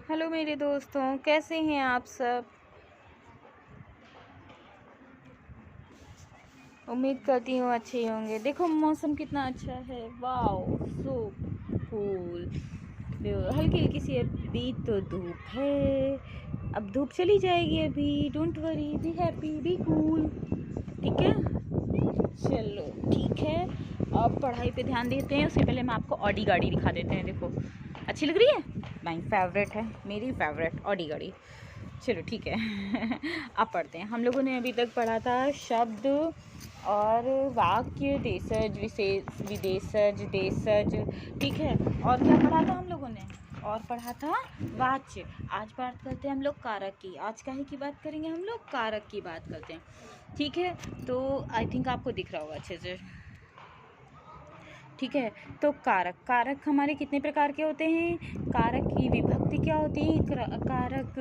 Hello मेरे दोस्तों, कैसे हैं आप सब। उम्मीद करती हूँ अच्छे ही होंगे। देखो मौसम कितना अच्छा है, वाओ सो कूल। हल्की हल्की सी अभी तो धूप है, अब धूप चली जाएगी अभी। Don't worry, be happy, be cool. ठीक है, चलो ठीक है। अब पढ़ाई पे ध्यान देते हैं। उससे पहले मैं आपको ऑडी गाड़ी दिखा देते हैं। देखो अच्छी लग रही है, माई फेवरेट है, मेरी फेवरेट ऑडी गाड़ी। चलो ठीक है। अब पढ़ते हैं। हम लोगों ने अभी तक पढ़ा था शब्द और वाक्य, देशज, विशेष, विदेशज, देशज। ठीक है, और क्या पढ़ा था हम लोगों ने, और पढ़ा था वाच्य। आज बात करते हैं हम लोग कारक की। आज काहे की बात करेंगे हम लोग, कारक की बात करते हैं। ठीक है, तो आई थिंक आपको दिख रहा होगा अच्छे से। ठीक है, तो कारक कारक हमारे कितने प्रकार के होते हैं। कारक की विभक्ति क्या होती है, कारक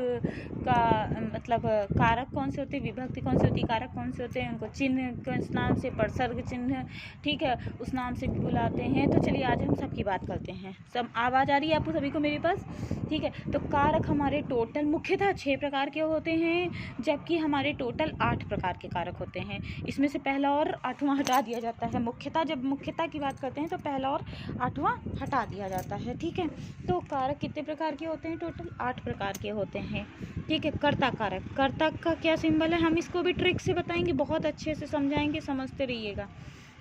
का मतलब कारक कौन से होते हैं, विभक्ति कौन सी होती है, कारक कौन से होते हैं, उनको चिन्ह किस नाम से, प्रसर्ग चिन्ह, ठीक है, उस नाम से भी बुलाते हैं। तो चलिए आज हम सबकी बात करते हैं। सब आवाज़ आ रही है आपको सभी को मेरे पास। ठीक है, तो कारक हमारे टोटल मुख्यतः 6 प्रकार के होते हैं, जबकि हमारे टोटल 8 प्रकार के कारक होते हैं। इसमें से पहला और 8वां हटा दिया जाता है। मुख्यतः जब मुख्यतः की बात करते हैं तो पहला और 8वां हटा दिया जाता है। ठीक है, तो कारक कितने प्रकार के होते हैं, टोटल 8 प्रकार के होते हैं। ठीक है, कर्ता कारक, कर्ता का क्या सिंबल है, हम इसको भी ट्रिक से बताएंगे, बहुत अच्छे से समझाएंगे, समझते रहिएगा,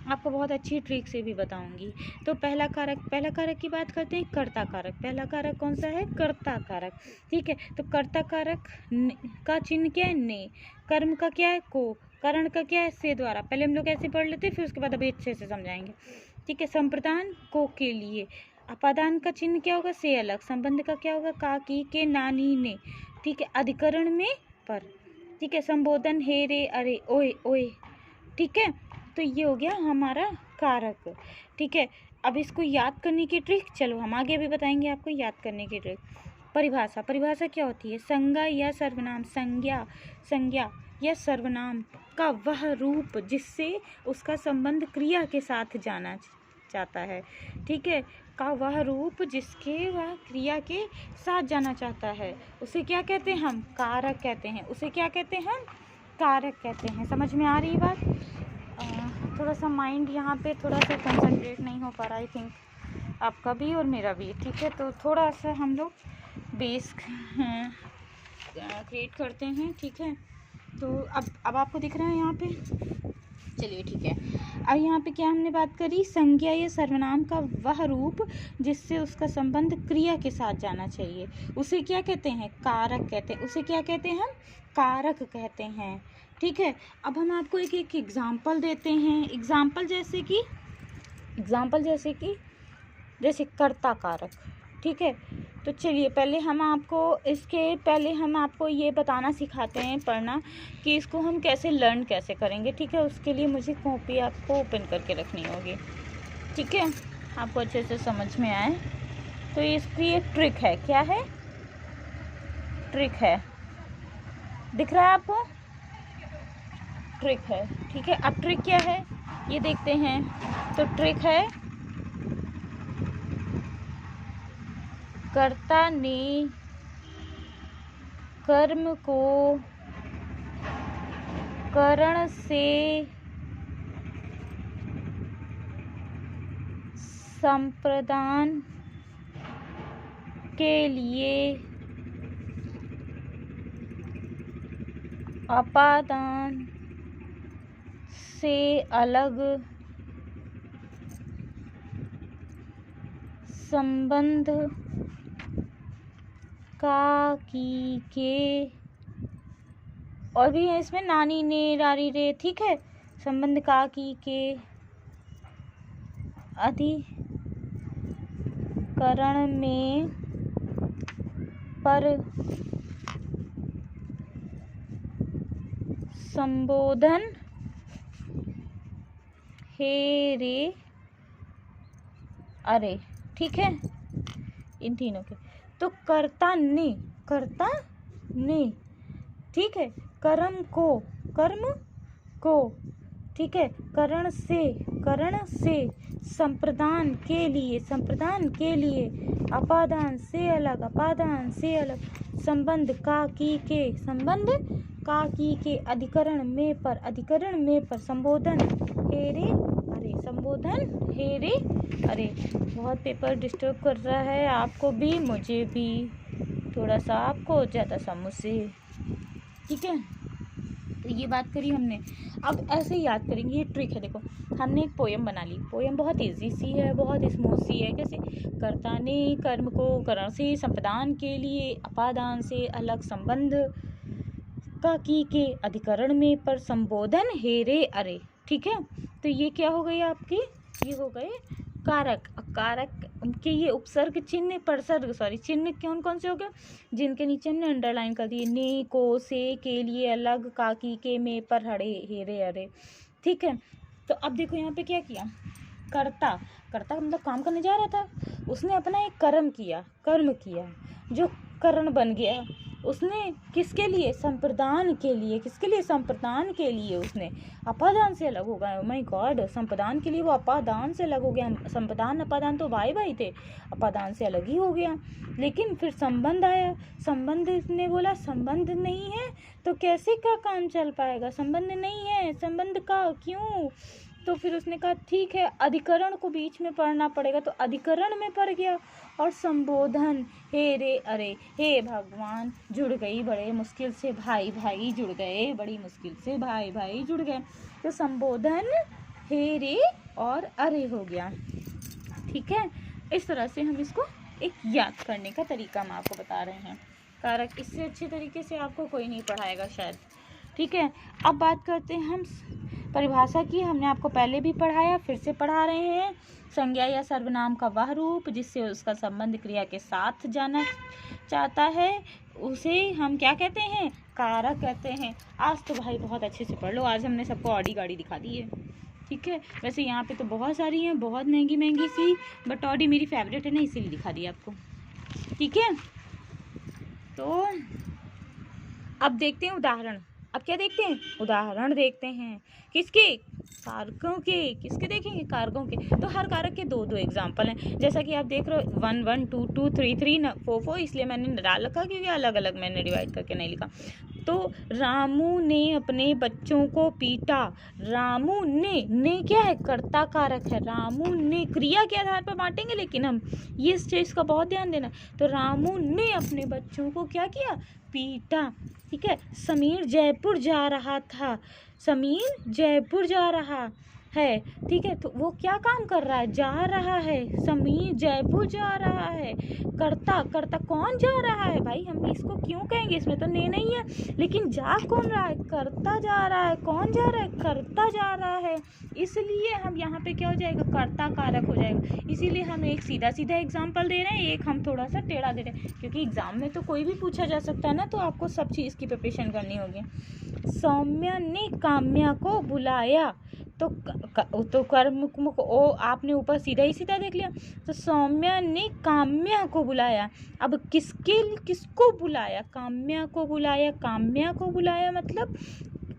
आपको बहुत अच्छी ट्रिक से भी बताऊंगी। तो पहला कारक की बात करते हैं, कर्ता कारक। पहला कारक कौन सा है, कर्ता कारक। ठीक है, तो कर्ता कारक का चिन्ह क्या है, ने। कर्म का क्या है, को। करण का क्या है, से द्वारा। पहले हम लोग ऐसे पढ़ लेते हैं, फिर उसके बाद अभी अच्छे से समझाएंगे। ठीक है, संप्रदान को के लिए। अपादान का चिन्ह क्या होगा, से अलग। संबंध का क्या होगा, का, की, के, नानी, ने। ठीक है, अधिकरण में पर। ठीक है, संबोधन हे, रे, अरे, ओए, ओए। ठीक है, तो ये हो गया हमारा कारक। ठीक है, अब इसको याद करने की ट्रिक, चलो हम आगे भी बताएंगे आपको याद करने की ट्रिक। परिभाषा, परिभाषा क्या होती है, संज्ञा या सर्वनाम, संज्ञा या सर्वनाम का वह रूप जिससे उसका संबंध क्रिया के साथ जाना चाहता है। ठीक है, का वह रूप जिसके वह क्रिया के साथ जाना चाहता है, उसे क्या कहते हैं, हम कारक कहते हैं। उसे क्या कहते हैं, हम कारक कहते हैं। समझ में आ रही बात। थोड़ा सा माइंड यहाँ पे थोड़ा सा कंसंट्रेट नहीं हो पा रहा, आई थिंक आपका भी और मेरा भी। ठीक है, तो थोड़ा सा हम लोग बेस क्रिएट करते हैं। ठीक है, तो अब आपको दिख रहा है यहाँ पे। चलिए ठीक है, अब यहाँ पे क्या हमने बात करी, संज्ञा या सर्वनाम का वह रूप जिससे उसका संबंध क्रिया के साथ जाना चाहिए, उसे क्या कहते हैं, कारक कहते हैं। उसे क्या कहते हैं, हम कारक कहते हैं। ठीक है, अब हम आपको एक एक एग्जाम्पल देते हैं। एग्जाम्पल जैसे कि जैसे कर्ता कारक। ठीक है, तो चलिए पहले हम आपको ये बताना सिखाते हैं, पढ़ना, कि इसको हम कैसे लर्न कैसे करेंगे। ठीक है, उसके लिए मुझे कॉपी आपको ओपन करके रखनी होगी। ठीक है, आपको अच्छे से समझ में आए। तो इसकी एक ट्रिक है, क्या है, ट्रिक है, दिख रहा है आपको, ट्रिक है। ठीक है, अब ट्रिक क्या है ये देखते हैं। तो ट्रिक है, कर्ता ने कर्म को करण से संप्रदान के लिए अपादान से अलग संबंध का, की, के, और भी है इसमें, नानी, ने, रारी, रे। ठीक है, संबंध का, की, के अधिकरण में पर संबोधन हे, रे, अरे। ठीक है, इन तीनों के। तो कर्ता ने, ठीक है, कर्म को, ठीक है, करण से करण से संप्रदान के लिए अपादान से अलग संबंध का की के अधिकरण में पर संबोधन हेरे अरे बहुत पेपर डिस्टर्ब कर रहा है, आपको भी मुझे भी, थोड़ा सा आपको ज़्यादा सा मुझसे, ठीक है। तो ये बात करी हमने, अब ऐसे ही याद करेंगे, ये ट्रिक है। देखो हमने एक पोयम बना ली, पोयम बहुत इजी सी है, बहुत स्मूथ सी है। कैसे? कर्ता ने कर्म को करण से संप्रदान के लिए अपादान से अलग संबंध का की के अधिकरण में पर संबोधन हेरे अरे, ठीक है। तो ये क्या हो गई आपकी, ये हो गए कारक। कारक के ये उपसर्ग चिन्ह चिन्ह कौन से हो गए, जिनके नीचे हमने अंडरलाइन कर दिए, ने को से के लिए अलग, का की के में पर हड़े हेरे अरे, ठीक है। तो अब देखो यहाँ पे क्या किया, कर्ता मतलब काम करने जा रहा था, उसने अपना एक कर्म किया जो करण बन गया। उसने किसके लिए? संप्रदान के लिए उसने अपादान से अलग हो गया। माय गॉड, संप्रदान के लिए वो अपादान से अलग हो गया। संप्रदान अपादान तो भाई थे, अपादान से अलग ही हो गया। लेकिन फिर संबंध आया, संबंध ने बोला संबंध नहीं है तो कैसे का काम चल पाएगा, संबंध नहीं है, संबंध का क्यों? तो फिर उसने कहा ठीक है, अधिकरण को बीच में पढ़ना पड़ेगा, तो अधिकरण में पढ़ गया और संबोधन हे रे अरे, हे भगवान, जुड़ गई बड़े मुश्किल से भाई जुड़ गए, बड़ी मुश्किल से भाई जुड़ गए, तो संबोधन हे रे और अरे हो गया, ठीक है। इस तरह से हम इसको एक याद करने का तरीका हम आपको बता रहे हैं। कारक इससे अच्छे तरीके से आपको कोई नहीं पढ़ाएगा शायद, ठीक है। अब बात करते हैं हम परिभाषा की, हमने आपको पहले भी पढ़ाया, फिर से पढ़ा रहे हैं। संज्ञा या सर्वनाम का वह रूप जिससे उसका संबंध क्रिया के साथ जाना चाहता है, उसे हम क्या कहते हैं? कारक कहते हैं। आज तो भाई बहुत अच्छे से पढ़ लो, आज हमने सबको ऑडी गाड़ी दिखा दी है, ठीक है। वैसे यहाँ पे तो बहुत सारी हैं, बहुत महंगी सी, बट ऑडी मेरी फेवरेट है ना, इसीलिए दिखा दी आपको, ठीक है। तो अब देखते हैं उदाहरण। अब क्या देखते हैं? उदाहरण देखते हैं। किसके? कारकों के। किसके देखेंगे? कारकों के। तो हर कारक के दो एग्जाम्पल हैं, जैसा कि आप देख रहे हो 1 1 2 2 3 3 4 4, इसलिए मैंने डाल रखा क्योंकि अलग अलग मैंने डिवाइड करके नहीं लिखा। तो रामू ने अपने बच्चों को पीटा। रामू ने क्या है? कर्ता कारक है। रामू ने क्रिया के आधार पर बांटेंगे, लेकिन हम ये इस चीज का बहुत ध्यान देना। तो रामू ने अपने बच्चों को क्या किया? पीटा, ठीक है। समीर जयपुर जा रहा था। समीर जयपुर जा रहा है, ठीक है। तो वो क्या काम कर रहा है? जा रहा है। समीर जयपुर जा रहा है। कर्ता कौन जा रहा है भाई? हम इसको क्यों कहेंगे? इसमें तो ने नहीं है, लेकिन जा कौन रहा है? कर्ता जा रहा है। कौन जा रहा है? कर्ता जा रहा है। इसलिए हम यहाँ पे क्या हो जाएगा? कर्ता कारक हो जाएगा। इसीलिए हम एक सीधा एग्जाम्पल दे रहे हैं, एक हम थोड़ा सा टेढ़ा दे रहे हैं, क्योंकि एग्जाम में तो कोई भी पूछा जा सकता है ना, तो आपको सब चीज़ की प्रिपरेशन करनी होगी। सौम्या ने काम्या को बुलाया। तो कर्म ओ आपने ऊपर सीधा देख लिया। तो सौम्या ने काम्या को बुलाया। अब किसको बुलाया? काम्या को बुलाया। काम्या को बुलाया मतलब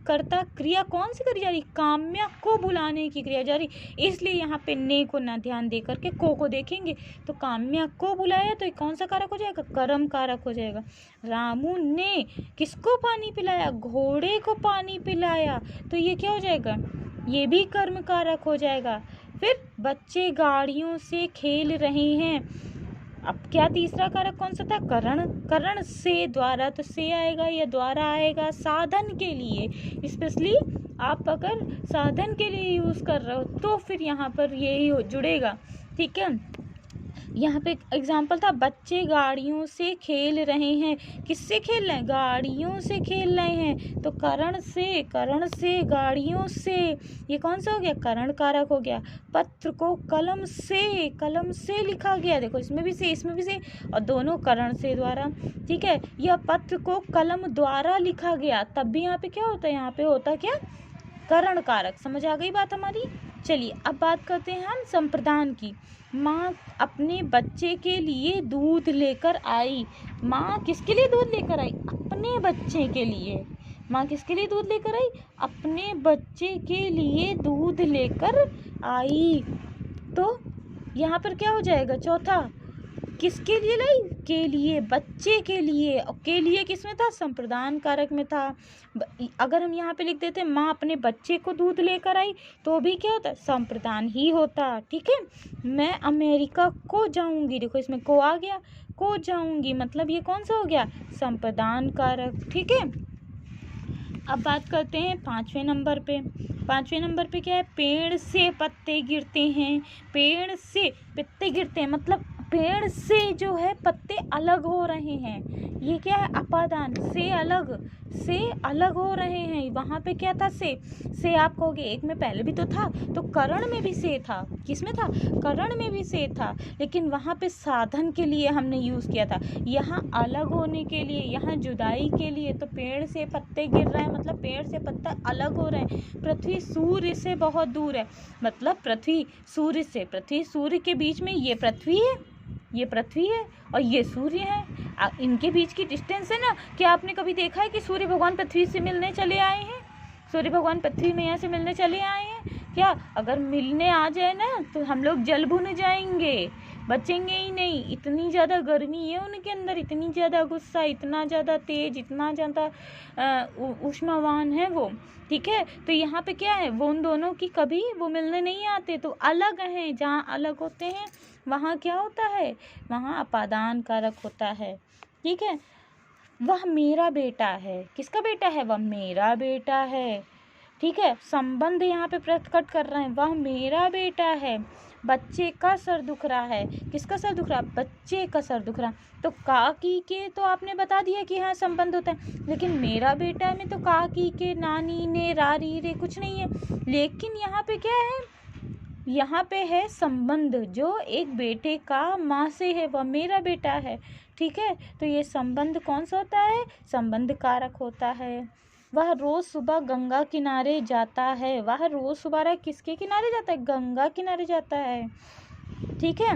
कर्ता क्रिया कौन सी करी जा रही? काम्या को बुलाने की क्रिया जा रही, इसलिए यहाँ पे ने को ना ध्यान दे करके को देखेंगे। तो काम्या को बुलाया, तो कौन सा कारक हो जाएगा? कर्म कारक हो जाएगा। रामू ने किसको पानी पिलाया? घोड़े को पानी पिलाया, तो ये क्या हो जाएगा? ये भी कर्म कारक हो जाएगा। फिर बच्चे गाड़ियों से खेल रहे हैं। अब क्या तीसरा कारक कौन सा था? करण से द्वारा, तो से आएगा या द्वारा आएगा साधन के लिए। स्पेशली आप अगर साधन के लिए यूज़ कर रहे हो तो फिर यहाँ पर यही जुड़ेगा, ठीक है। यहाँ पे एग्जाम्पल था बच्चे गाड़ियों से खेल रहे हैं। किससे खेल रहे हैं? गाड़ियों से खेल रहे हैं। तो करण से गाड़ियों से, ये कौन सा हो गया? करण कारक हो गया। पत्र को कलम से लिखा गया। देखो इसमें भी से और दोनों करण से द्वारा, ठीक है। यह पत्र को कलम द्वारा लिखा गया, तब भी यहाँ पे क्या होता है? यहाँ पे होता क्या? करण कारक। समझ आ गई बात हमारी? चलिए अब बात करते हैं हम संप्रदान की। माँ अपने बच्चे के लिए दूध लेकर आई। माँ किसके लिए दूध लेकर आई? अपने बच्चे के लिए। माँ किसके लिए दूध लेकर आई? अपने बच्चे के लिए दूध लेकर आई, तो यहाँ पर क्या हो जाएगा? चौथा किसके लिए लाई? के लिए, बच्चे के लिए। और के लिए किस में था? संप्रदान कारक में था। अगर हम यहाँ पे लिख देते माँ अपने बच्चे को दूध लेकर आई, तो भी क्या होता? संप्रदान ही होता। ठीक है। मैं अमेरिका को जाऊंगी, देखो इसमें को आ गया, को जाऊंगी, मतलब ये कौन सा हो गया? संप्रदान कारक। ठीक है। अब बात करते हैं 5वें नंबर पे। 5वें नंबर पे क्या है? पेड़ से पत्ते गिरते हैं। पेड़ से पत्ते गिरते हैं, मतलब पेड़ से जो है पत्ते अलग हो रहे हैं। ये क्या है? अपादान। से अलग हो रहे हैं। वहाँ पे क्या था? से आप कहोगे एक में पहले भी तो था, तो करण में भी से था। किस में था? करण में भी से था, लेकिन वहाँ पे साधन के लिए हमने यूज़ किया था। यहाँ अलग होने के लिए, यहाँ जुदाई के लिए। तो पेड़ से पत्ते गिर रहे हैं, मतलब पेड़ से पत्ता अलग हो रहे हैं। पृथ्वी सूर्य से बहुत दूर है, मतलब पृथ्वी सूर्य के बीच में ये पृथ्वी है और ये सूर्य है। इनके बीच की डिस्टेंस है ना। क्या आपने कभी देखा है कि सूर्य भगवान पृथ्वी से मिलने चले आए हैं? सूर्य भगवान पृथ्वी मैया से मिलने चले आए हैं क्या? अगर मिलने आ जाए ना तो हम लोग जल भुन जाएंगे, बचेंगे ही नहीं। इतनी ज़्यादा गर्मी है उनके अंदर, इतनी ज़्यादा गुस्सा, इतना ज़्यादा तेज, इतना ज़्यादा ऊष्मावान है वो। ठीक है। तो यहाँ पे क्या है? वो उन दोनों की कभी वो मिलने नहीं आते, तो अलग हैं। जहाँ अलग होते हैं वहाँ क्या होता है? वहाँ अपादान कारक होता है। ठीक है। वह मेरा बेटा है। किसका बेटा है? वह मेरा बेटा है। ठीक है। संबंध यहाँ पे प्रकट कर रहे हैं, वह मेरा बेटा है। बच्चे का सर दुख रहा है। किसका सर दुख रहा? बच्चे का सर दुख रहा। तो का की के तो आपने बता दिया कि हाँ संबंध होता है, लेकिन मेरा बेटा में तो का की के, नानी ने, रारी रे कुछ नहीं है। लेकिन यहाँ पे क्या है? यहाँ पे है संबंध, जो एक बेटे का माँ से है, वह मेरा बेटा है। ठीक है। तो ये संबंध कौन सा होता है? संबंध कारक होता है। वह रोज सुबह गंगा किनारे जाता है। वह रोज सुबह किसके किनारे जाता है? गंगा किनारे जाता है। ठीक है।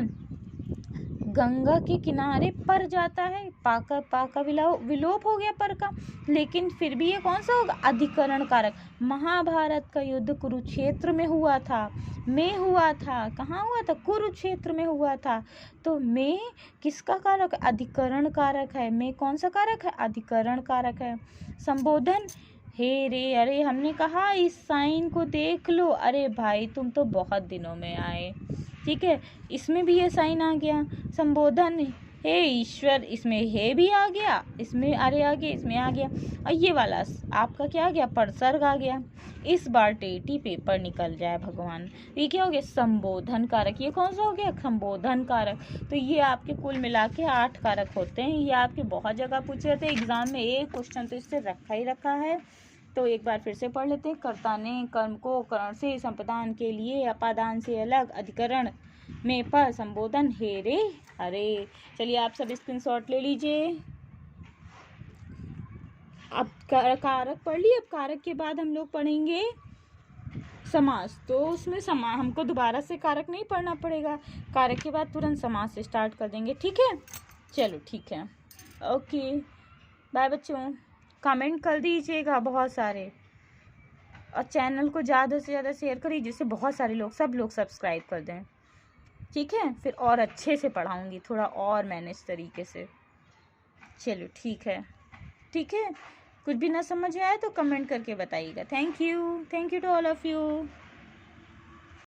गंगा के किनारे पर जाता है। पाका विलोप हो गया पर का, लेकिन फिर भी ये कौन सा होगा? अधिकरण कारक। महाभारत का युद्ध कुरुक्षेत्र में हुआ था। कहाँ हुआ था? कुरुक्षेत्र में हुआ था। तो में किसका कारक? अधिकरण कारक है। में कौन सा कारक है? अधिकरण कारक है। संबोधन, हे रे, अरे हमने कहा इस साइन को देख लो। अरे भाई तुम तो बहुत दिनों में आए। ठीक है। इसमें भी ये साइन आ गया। संबोधन, हे ईश्वर, इसमें हे भी आ गया, इसमें अरे आ गया, इसमें आ गया। और ये वाला आपका क्या आ गया? परसर्ग आ गया। इस बार टेटी पेपर निकल जाए भगवान। ये क्या हो गया? संबोधन कारक। ये कौन सा हो गया? संबोधन कारक। तो ये आपके कुल मिला के 8 कारक होते हैं। ये आपके बहुत जगह पूछे जाते हैं एग्जाम में, एक क्वेश्चन तो इससे रखा ही रखा है। तो एक बार फिर से पढ़ लेते हैं। कर्ता ने कर्म को करण से, संप्रदान के लिए, अपादान से अलग, अधिकरण में पर, संबोधन, हे रे अरे। चलिए आप सब स्क्रीनशॉट ले लीजिए। अब कारक पढ़ लिए। अब कारक के बाद हम लोग पढ़ेंगे समास। तो उसमें हमको दोबारा से कारक नहीं पढ़ना पड़ेगा। कारक के बाद तुरंत समास से स्टार्ट कर देंगे। ठीक है। चलो ठीक है। ओके बाय बच्चों। कमेंट कर दीजिएगा बहुत सारे, और चैनल को ज़्यादा से ज़्यादा शेयर करिए, जिससे बहुत सारे लोग, सब लोग सब्सक्राइब कर दें। ठीक है। फिर और अच्छे से पढ़ाऊँगी, थोड़ा और मैनेज तरीके से। चलो ठीक है। ठीक है। कुछ भी ना समझ में आए तो कमेंट करके बताइएगा। Thank you to all of you.